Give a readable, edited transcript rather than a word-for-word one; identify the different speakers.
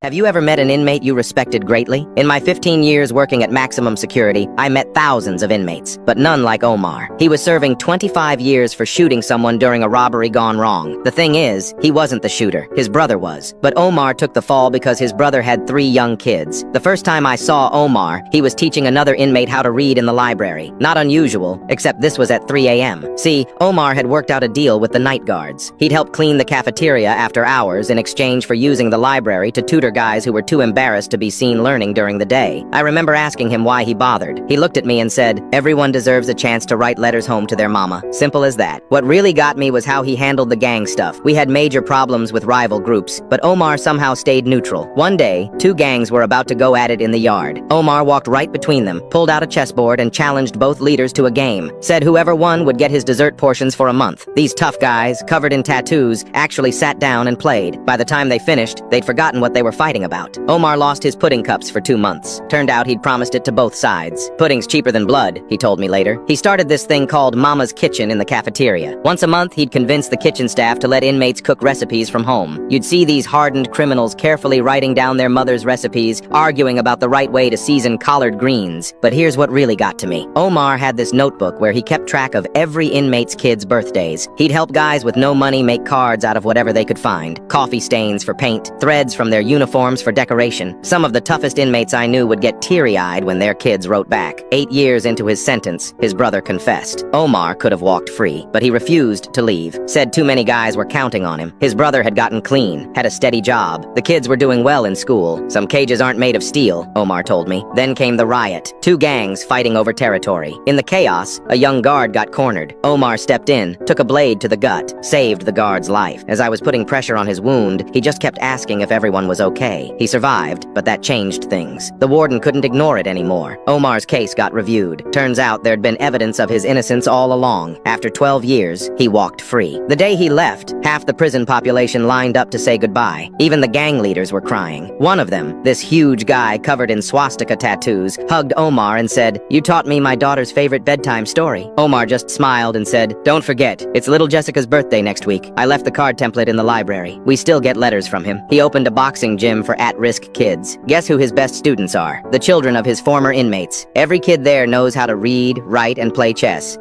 Speaker 1: Have you ever met an inmate you respected greatly? In my 15 years working at maximum security, I met thousands of inmates, but none like Omar. He was serving 25 years for shooting someone during a robbery gone wrong. The thing is, he wasn't the shooter. His brother was. But Omar took the fall because his brother had 3 young kids. The first time I saw Omar, he was teaching another inmate how to read in the library. Not unusual, except this was at 3 a.m. See, Omar had worked out a deal with the night guards. He'd help clean the cafeteria after hours in exchange for using the library to tutor guys who were too embarrassed to be seen learning during the day. I remember asking him why he bothered. He looked at me and said, "Everyone deserves a chance to write letters home to their mama. Simple as that." What really got me was how he handled the gang stuff. We had major problems with rival groups, but Omar somehow stayed neutral. One day, 2 gangs were about to go at it in the yard. Omar walked right between them, pulled out a chessboard and challenged both leaders to a game. Said whoever won would get his dessert portions for a month. These tough guys, covered in tattoos, actually sat down and played. By the time they finished, they'd forgotten what they were fighting about. Omar lost his pudding cups for 2 months. Turned out he'd promised it to both sides. Pudding's cheaper than blood, he told me later. He started this thing called Mama's Kitchen in the cafeteria. Once a month, he'd convince the kitchen staff to let inmates cook recipes from home. You'd see these hardened criminals carefully writing down their mother's recipes, arguing about the right way to season collard greens. But here's what really got to me. Omar had this notebook where he kept track of every inmate's kids' birthdays. He'd help guys with no money make cards out of whatever they could find. Coffee stains for paint, threads from their uniforms for decoration. Some of the toughest inmates I knew would get teary-eyed when their kids wrote back. 8 years into his sentence, his brother confessed. Omar could have walked free, but he refused to leave. Said too many guys were counting on him. His brother had gotten clean, had a steady job. The kids were doing well in school. Some cages aren't made of steel, Omar told me. Then came the riot. 2 gangs fighting over territory. In the chaos, a young guard got cornered. Omar stepped in, took a blade to the gut, saved the guard's life. As I was putting pressure on his wound, he just kept asking if everyone was okay. He survived, but that changed things. The warden couldn't ignore it anymore. Omar's case got reviewed. Turns out there'd been evidence of his innocence all along. After 12 years, he walked free. The day he left, half the prison population lined up to say goodbye. Even the gang leaders were crying. One of them, this huge guy covered in swastika tattoos, hugged Omar and said, "You taught me my daughter's favorite bedtime story." Omar just smiled and said, "Don't forget, it's little Jessica's birthday next week. I left the card template in the library." We still get letters from him. He opened a boxing gym for at-risk kids. Guess who his best students are? The children of his former inmates. Every kid there knows how to read, write, and play chess.